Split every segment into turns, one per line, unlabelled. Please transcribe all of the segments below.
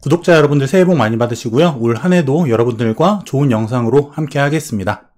구독자 여러분들 새해 복 많이 받으시고요. 올 한 해도 여러분들과 좋은 영상으로 함께 하겠습니다.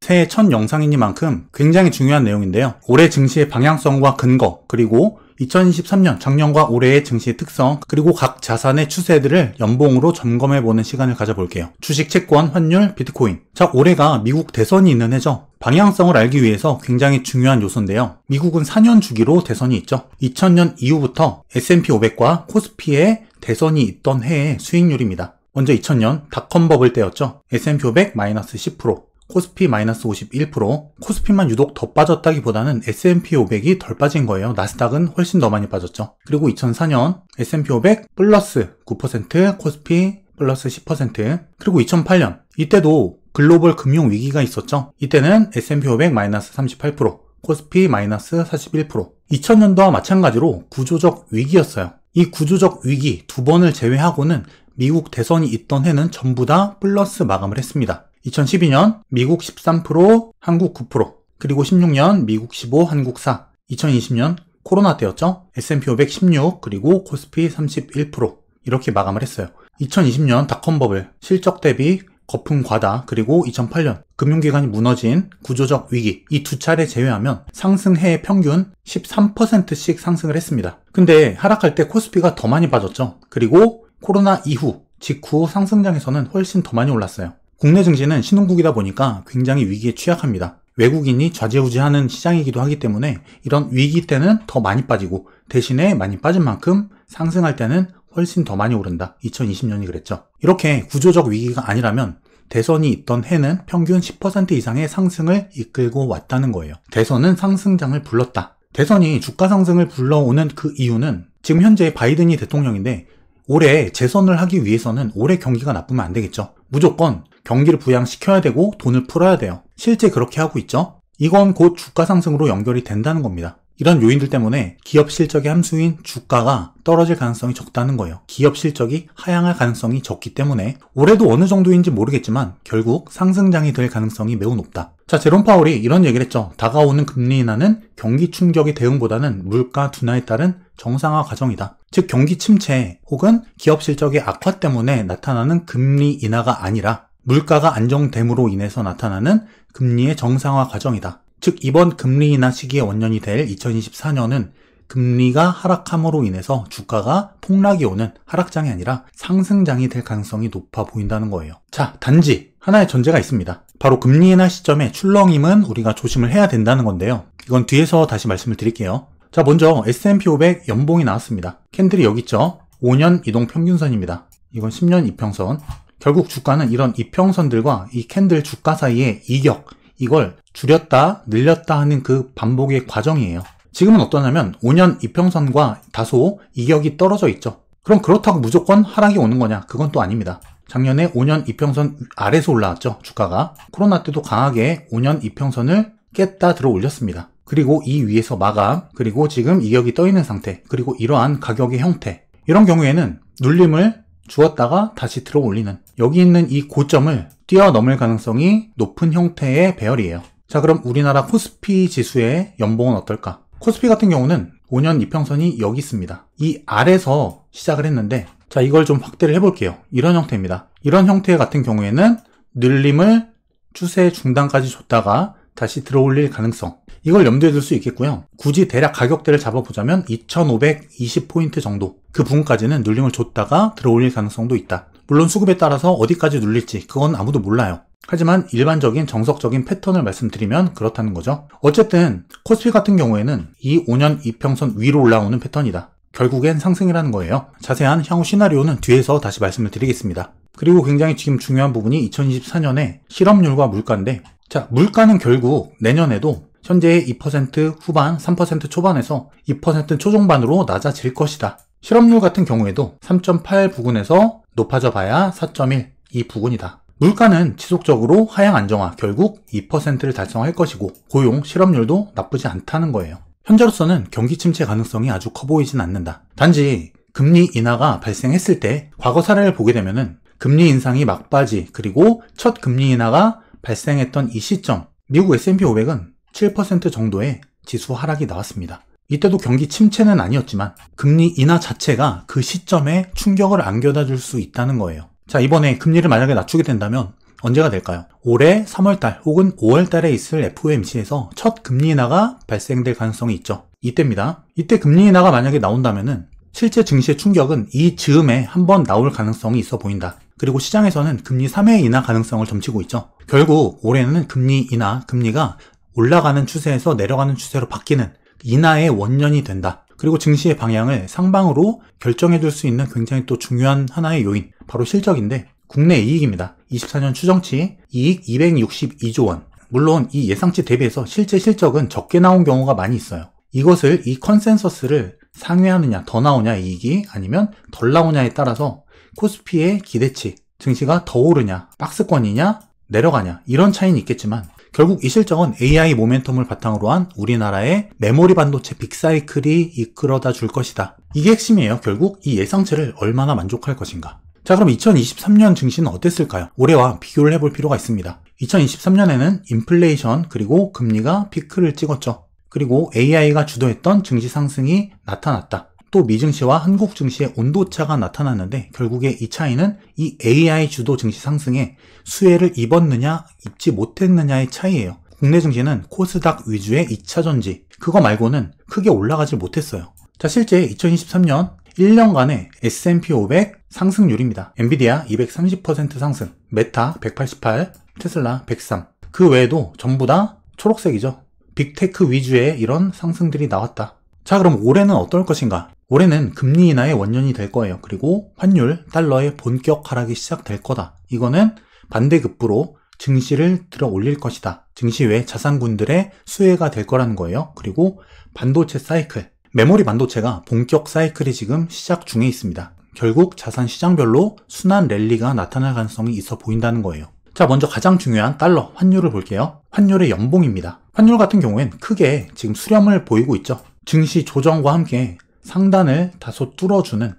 새해 첫 영상이니만큼 굉장히 중요한 내용인데요. 올해 증시의 방향성과 근거, 그리고 2023년 작년과 올해의 증시의 특성, 그리고 각 자산의 추세들을 연봉으로 점검해보는 시간을 가져볼게요. 주식, 채권, 환율, 비트코인. 자, 올해가 미국 대선이 있는 해죠. 방향성을 알기 위해서 굉장히 중요한 요소인데요. 미국은 4년 주기로 대선이 있죠. 2000년 이후부터 S&P 500과 코스피의 대선이 있던 해의 수익률입니다. 먼저 2000년 닷컴 버블 때였죠. S&P 500 마이너스 10%, 코스피 마이너스 51%, 코스피만 유독 더 빠졌다기보다는 S&P 500이 덜 빠진 거예요. 나스닥은 훨씬 더 많이 빠졌죠. 그리고 2004년 S&P 500 플러스 9%, 코스피 플러스 10%, 그리고 2008년 이때도 글로벌 금융 위기가 있었죠. 이때는 S&P 500 마이너스 38%, 코스피 마이너스 41%. 2000년도와 마찬가지로 구조적 위기였어요. 이 구조적 위기 두 번을 제외하고는 미국 대선이 있던 해는 전부 다 플러스 마감을 했습니다. 2012년 미국 13%, 한국 9%, 그리고 16년 미국 15, 한국 4, 2020년 코로나 때였죠. S&P 500 16, 그리고 코스피 31% 이렇게 마감을 했어요. 2020년 닷컴 버블, 실적 대비 거품 과다, 그리고 2008년 금융기관이 무너진 구조적 위기, 이 두 차례 제외하면 상승해의 평균 13%씩 상승을 했습니다. 근데 하락할 때 코스피가 더 많이 빠졌죠. 그리고 코로나 이후, 직후 상승장에서는 훨씬 더 많이 올랐어요. 국내 증시는 신흥국이다 보니까 굉장히 위기에 취약합니다. 외국인이 좌지우지하는 시장이기도 하기 때문에 이런 위기 때는 더 많이 빠지고 대신에 많이 빠진 만큼 상승할 때는 훨씬 더 많이 오른다. 2020년이 그랬죠. 이렇게 구조적 위기가 아니라면 대선이 있던 해는 평균 10% 이상의 상승을 이끌고 왔다는 거예요. 대선은 상승장을 불렀다. 대선이 주가 상승을 불러오는 그 이유는 지금 현재 바이든이 대통령인데 올해 재선을 하기 위해서는 올해 경기가 나쁘면 안 되겠죠. 무조건 경기를 부양시켜야 되고 돈을 풀어야 돼요. 실제 그렇게 하고 있죠. 이건 곧 주가 상승으로 연결이 된다는 겁니다. 이런 요인들 때문에 기업 실적의 함수인 주가가 떨어질 가능성이 적다는 거예요. 기업 실적이 하향할 가능성이 적기 때문에 올해도 어느 정도인지 모르겠지만 결국 상승장이 될 가능성이 매우 높다. 자, 제롬 파월이 이런 얘기를 했죠. 다가오는 금리 인하는 경기 충격의 대응보다는 물가 둔화에 따른 정상화 과정이다. 즉 경기 침체 혹은 기업 실적의 악화 때문에 나타나는 금리 인하가 아니라 물가가 안정됨으로 인해서 나타나는 금리의 정상화 과정이다. 즉 이번 금리 인하 시기의 원년이 될 2024년은 금리가 하락함으로 인해서 주가가 폭락이 오는 하락장이 아니라 상승장이 될 가능성이 높아 보인다는 거예요. 자, 단지 하나의 전제가 있습니다. 바로 금리 인하 시점에 출렁임은 우리가 조심을 해야 된다는 건데요. 이건 뒤에서 다시 말씀을 드릴게요. 자, 먼저 S&P 500 연봉이 나왔습니다. 캔들이 여기 있죠. 5년 이동평균선입니다. 이건 10년 이평선. 결국 주가는 이런 이평선들과 이 캔들 주가 사이의 이격, 이걸 줄였다 늘렸다 하는 그 반복의 과정이에요. 지금은 어떠냐면 5년 이평선과 다소 이격이 떨어져 있죠. 그럼 그렇다고 무조건 하락이 오는 거냐? 그건 또 아닙니다. 작년에 5년 이평선 아래서 올라왔죠. 주가가. 코로나 때도 강하게 5년 이평선을 깼다 들어 올렸습니다. 그리고 이 위에서 마감, 그리고 지금 이격이 떠 있는 상태, 그리고 이러한 가격의 형태, 이런 경우에는 눌림을 주었다가 다시 들어 올리는, 여기 있는 이 고점을 뛰어넘을 가능성이 높은 형태의 배열이에요. 자, 그럼 우리나라 코스피 지수의 연봉은 어떨까? 코스피 같은 경우는 5년 이평선이 여기 있습니다. 이 아래서 시작을 했는데, 자, 이걸 좀 확대를 해볼게요. 이런 형태입니다. 이런 형태 같은 경우에는 늘림을 추세 중단까지 줬다가 다시 들어 올릴 가능성, 이걸 염두에 둘 수 있겠고요. 굳이 대략 가격대를 잡아보자면 2520포인트 정도, 그 부분까지는 눌림을 줬다가 들어 올릴 가능성도 있다. 물론 수급에 따라서 어디까지 눌릴지 그건 아무도 몰라요. 하지만 일반적인 정석적인 패턴을 말씀드리면 그렇다는 거죠. 어쨌든 코스피 같은 경우에는 이 5년 이평선 위로 올라오는 패턴이다. 결국엔 상승이라는 거예요. 자세한 향후 시나리오는 뒤에서 다시 말씀을 드리겠습니다. 그리고 굉장히 지금 중요한 부분이 2024년에 실업률과 물가인데, 자, 물가는 결국 내년에도 현재의 2% 후반, 3% 초반에서 2% 초중반으로 낮아질 것이다. 실업률 같은 경우에도 3.8 부근에서 높아져 봐야 4.1, 이 부근이다. 물가는 지속적으로 하향 안정화, 결국 2%를 달성할 것이고 고용, 실업률도 나쁘지 않다는 거예요. 현재로서는 경기 침체 가능성이 아주 커 보이진 않는다. 단지 금리 인하가 발생했을 때 과거 사례를 보게 되면은 금리 인상이 막바지, 그리고 첫 금리 인하가 발생했던 이 시점, 미국 S&P 500은 7% 정도의 지수 하락이 나왔습니다. 이때도 경기 침체는 아니었지만 금리 인하 자체가 그 시점에 충격을 안겨다 줄 수 있다는 거예요. 자, 이번에 금리를 만약에 낮추게 된다면 언제가 될까요? 올해 3월달 혹은 5월달에 있을 FOMC에서 첫 금리 인하가 발생될 가능성이 있죠. 이때입니다. 이때 금리 인하가 만약에 나온다면은 실제 증시의 충격은 이 즈음에 한번 나올 가능성이 있어 보인다. 그리고 시장에서는 금리 3회 인하 가능성을 점치고 있죠. 결국 올해는 금리 인하, 금리가 올라가는 추세에서 내려가는 추세로 바뀌는 인하의 원년이 된다. 그리고 증시의 방향을 상방으로 결정해 줄 수 있는 굉장히 또 중요한 하나의 요인, 바로 실적인데 국내 이익입니다. 24년 추정치 이익 262조 원. 물론 이 예상치 대비해서 실제 실적은 적게 나온 경우가 많이 있어요. 이것을 이 컨센서스를 상회하느냐, 더 나오냐 이익이, 아니면 덜 나오냐에 따라서 코스피의 기대치, 증시가 더 오르냐, 박스권이냐, 내려가냐, 이런 차이는 있겠지만 결국 이 실적은 AI 모멘텀을 바탕으로 한 우리나라의 메모리 반도체 빅사이클이 이끌어다 줄 것이다. 이게 핵심이에요. 결국 이 예상치를 얼마나 만족할 것인가. 자, 그럼 2023년 증시는 어땠을까요? 올해와 비교를 해볼 필요가 있습니다. 2023년에는 인플레이션 그리고 금리가 피크를 찍었죠. 그리고 AI가 주도했던 증시 상승이 나타났다. 또 미증시와 한국 증시의 온도차가 나타났는데 결국에 이 차이는 이 AI 주도 증시 상승에 수혜를 입었느냐 입지 못했느냐의 차이예요. 국내 증시는 코스닥 위주의 2차 전지, 그거 말고는 크게 올라가지 못했어요. 자, 실제 2023년 1년간의 S&P 500 상승률입니다. 엔비디아 230% 상승, 메타 188, 테슬라 103. 그 외에도 전부 다 초록색이죠. 빅테크 위주의 이런 상승들이 나왔다. 자, 그럼 올해는 어떨 것인가? 올해는 금리 인하의 원년이 될 거예요. 그리고 환율, 달러의 본격 하락이 시작될 거다. 이거는 반대급부로 증시를 들어 올릴 것이다. 증시 외 자산군들의 수혜가 될 거라는 거예요. 그리고 반도체 사이클, 메모리 반도체가 본격 사이클이 지금 시작 중에 있습니다. 결국 자산 시장별로 순환 랠리가 나타날 가능성이 있어 보인다는 거예요. 자, 먼저 가장 중요한 달러, 환율을 볼게요. 환율의 연봉입니다. 환율 같은 경우엔 크게 지금 수렴을 보이고 있죠. 증시 조정과 함께 상단을 다소 뚫어주는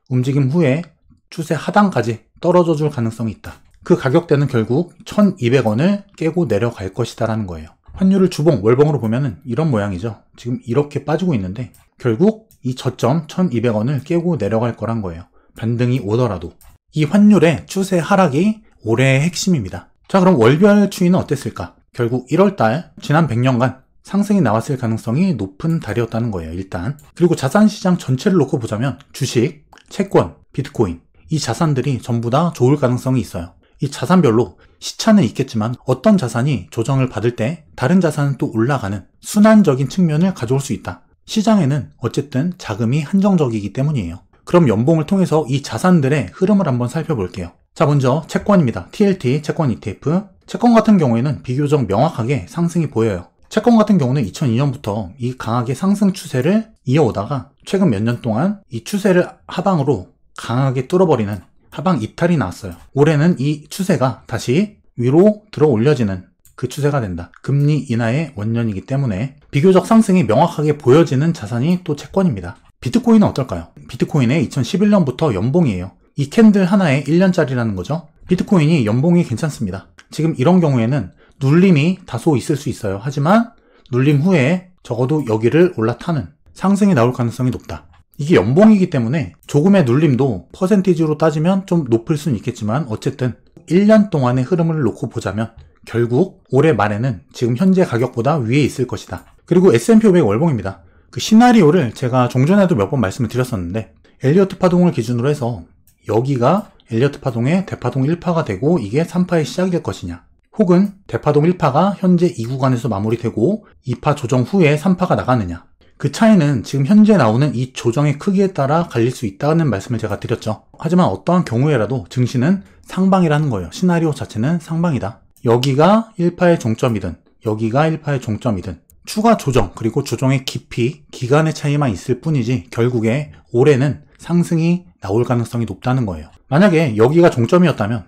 움직임 후에 추세 하단까지 떨어져 줄 가능성이 있다. 그 가격대는 결국 1200원을 깨고 내려갈 것이다 라는 거예요. 환율을 주봉, 월봉으로 보면은 이런 모양이죠. 지금 이렇게 빠지고 있는데 결국 이 저점 1200원을 깨고 내려갈 거란 거예요. 반등이 오더라도. 이 환율의 추세 하락이 올해의 핵심입니다. 자, 그럼 월별 추이는 어땠을까? 결국 1월달 지난 100년간 상승이 나왔을 가능성이 높은 달이었다는 거예요, 일단. 그리고 자산시장 전체를 놓고 보자면 주식, 채권, 비트코인, 이 자산들이 전부 다 좋을 가능성이 있어요. 이 자산별로 시차는 있겠지만 어떤 자산이 조정을 받을 때 다른 자산은 또 올라가는 순환적인 측면을 가져올 수 있다. 시장에는 어쨌든 자금이 한정적이기 때문이에요. 그럼 연봉을 통해서 이 자산들의 흐름을 한번 살펴볼게요. 자, 먼저 채권입니다. TLT 채권 ETF. 채권 같은 경우에는 비교적 명확하게 상승이 보여요. 채권 같은 경우는 2002년부터 이 강하게 상승 추세를 이어오다가 최근 몇 년 동안 이 추세를 하방으로 강하게 뚫어버리는 하방 이탈이 나왔어요. 올해는 이 추세가 다시 위로 들어 올려지는 그 추세가 된다. 금리 인하의 원년이기 때문에 비교적 상승이 명확하게 보여지는 자산이 또 채권입니다. 비트코인은 어떨까요? 비트코인의 2011년부터 연봉이에요. 이 캔들 하나에 1년짜리라는 거죠. 비트코인이 연봉이 괜찮습니다. 지금 이런 경우에는 눌림이 다소 있을 수 있어요. 하지만 눌림 후에 적어도 여기를 올라타는 상승이 나올 가능성이 높다. 이게 연봉이기 때문에 조금의 눌림도 퍼센티지로 따지면 좀 높을 수는 있겠지만 어쨌든 1년 동안의 흐름을 놓고 보자면 결국 올해 말에는 지금 현재 가격보다 위에 있을 것이다. 그리고 S&P 500 월봉입니다. 그 시나리오를 제가 종전에도 몇 번 말씀을 드렸었는데 엘리어트 파동을 기준으로 해서 여기가 엘리어트 파동의 대파동 1파가 되고 이게 3파의 시작이 될 것이냐, 혹은 대파동 1파가 현재 이 구간에서 마무리되고 2파 조정 후에 3파가 나가느냐, 그 차이는 지금 현재 나오는 이 조정의 크기에 따라 갈릴 수 있다는 말씀을 제가 드렸죠. 하지만 어떠한 경우에라도 증시는 상방이라는 거예요. 시나리오 자체는 상방이다. 여기가 1파의 종점이든 여기가 1파의 종점이든 추가 조정 그리고 조정의 깊이, 기간의 차이만 있을 뿐이지 결국에 올해는 상승이 나올 가능성이 높다는 거예요. 만약에 여기가 종점이었다면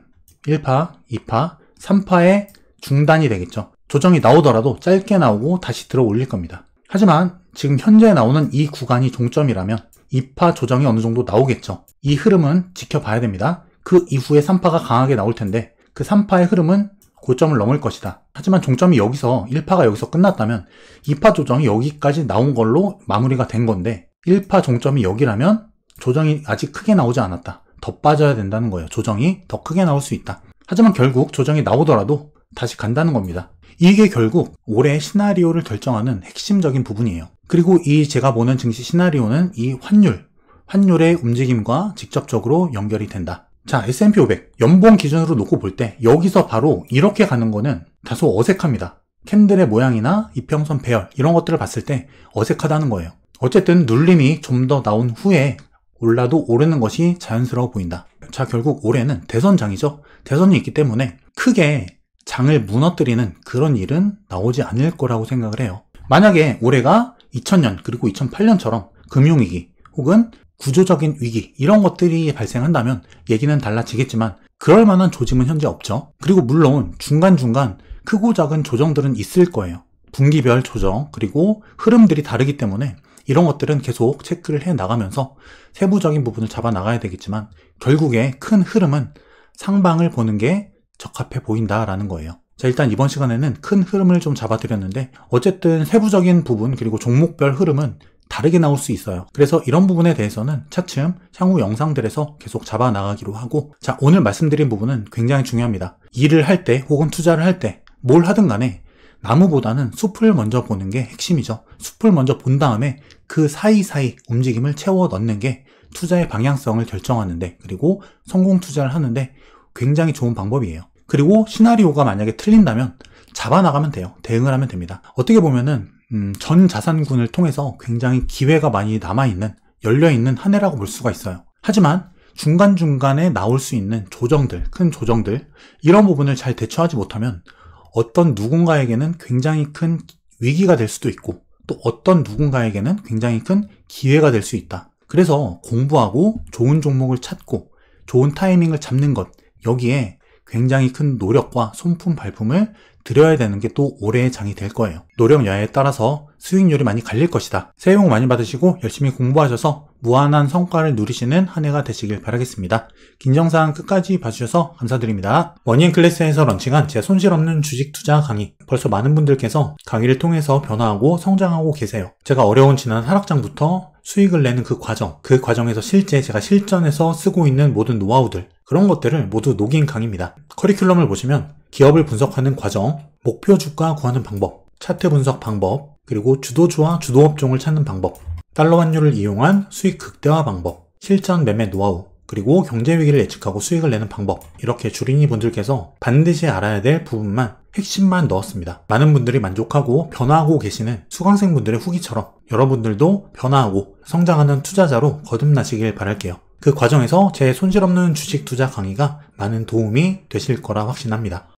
1파, 2파, 3파의 중단이 되겠죠. 조정이 나오더라도 짧게 나오고 다시 들어 올릴 겁니다. 하지만 지금 현재 나오는 이 구간이 종점이라면 2파 조정이 어느 정도 나오겠죠. 이 흐름은 지켜봐야 됩니다. 그 이후에 3파가 강하게 나올 텐데 그 3파의 흐름은 고점을 넘을 것이다. 하지만 종점이 여기서 1파가 여기서 끝났다면 2파 조정이 여기까지 나온 걸로 마무리가 된 건데 1파 종점이 여기라면 조정이 아직 크게 나오지 않았다. 더 빠져야 된다는 거예요. 조정이 더 크게 나올 수 있다. 하지만 결국 조정이 나오더라도 다시 간다는 겁니다. 이게 결국 올해 시나리오를 결정하는 핵심적인 부분이에요. 그리고 이 제가 보는 증시 시나리오는 이 환율의 움직임과 직접적으로 연결이 된다. 자, S&P 500 연봉 기준으로 놓고 볼 때 여기서 바로 이렇게 가는 거는 다소 어색합니다. 캔들의 모양이나 이평선 배열 이런 것들을 봤을 때 어색하다는 거예요. 어쨌든 눌림이 좀 더 나온 후에 올라도 오르는 것이 자연스러워 보인다. 자, 결국 올해는 대선장이죠. 대선이 있기 때문에 크게 장을 무너뜨리는 그런 일은 나오지 않을 거라고 생각을 해요. 만약에 올해가 2000년 그리고 2008년처럼 금융위기 혹은 구조적인 위기 이런 것들이 발생한다면 얘기는 달라지겠지만 그럴 만한 조짐은 현재 없죠. 그리고 물론 중간중간 크고 작은 조정들은 있을 거예요. 분기별 조정 그리고 흐름들이 다르기 때문에 이런 것들은 계속 체크를 해 나가면서 세부적인 부분을 잡아 나가야 되겠지만 결국에 큰 흐름은 상방을 보는 게 적합해 보인다라는 거예요. 자, 일단 이번 시간에는 큰 흐름을 좀 잡아드렸는데 어쨌든 세부적인 부분 그리고 종목별 흐름은 다르게 나올 수 있어요. 그래서 이런 부분에 대해서는 차츰 향후 영상들에서 계속 잡아 나가기로 하고, 자, 오늘 말씀드린 부분은 굉장히 중요합니다. 일을 할 때 혹은 투자를 할 때 뭘 하든 간에 나무보다는 숲을 먼저 보는 게 핵심이죠. 숲을 먼저 본 다음에 그 사이사이 움직임을 채워 넣는 게 투자의 방향성을 결정하는데 그리고 성공 투자를 하는데 굉장히 좋은 방법이에요. 그리고 시나리오가 만약에 틀린다면 잡아나가면 돼요. 대응을 하면 됩니다. 어떻게 보면은 전 자산군을 통해서 굉장히 기회가 많이 남아있는, 열려있는 한 해라고 볼 수가 있어요. 하지만 중간중간에 나올 수 있는 조정들, 큰 조정들, 이런 부분을 잘 대처하지 못하면 어떤 누군가에게는 굉장히 큰 위기가 될 수도 있고 또 어떤 누군가에게는 굉장히 큰 기회가 될 수 있다. 그래서 공부하고 좋은 종목을 찾고 좋은 타이밍을 잡는 것, 여기에 굉장히 큰 노력과 손품 발품을 들여야 되는 게 또 올해의 장이 될 거예요. 노력 여하에 따라서 수익률이 많이 갈릴 것이다. 새해 복 많이 받으시고 열심히 공부하셔서 무한한 성과를 누리시는 한 해가 되시길 바라겠습니다. 긴 영상 끝까지 봐주셔서 감사드립니다. 머니앤클래스에서 런칭한 제 손실 없는 주식 투자 강의, 벌써 많은 분들께서 강의를 통해서 변화하고 성장하고 계세요. 제가 어려운 지난 하락장부터 수익을 내는 그 과정에서 실제 제가 실전에서 쓰고 있는 모든 노하우들, 그런 것들을 모두 녹인 강의입니다. 커리큘럼을 보시면 기업을 분석하는 과정, 목표 주가 구하는 방법, 차트 분석 방법, 그리고 주도주와 주도업종을 찾는 방법, 달러 환율을 이용한 수익 극대화 방법, 실전 매매 노하우, 그리고 경제 위기를 예측하고 수익을 내는 방법, 이렇게 주린이 분들께서 반드시 알아야 될 부분만, 핵심만 넣었습니다. 많은 분들이 만족하고 변화하고 계시는 수강생분들의 후기처럼 여러분들도 변화하고 성장하는 투자자로 거듭나시길 바랄게요. 그 과정에서 제 손실 없는 주식 투자 강의가 많은 도움이 되실 거라 확신합니다.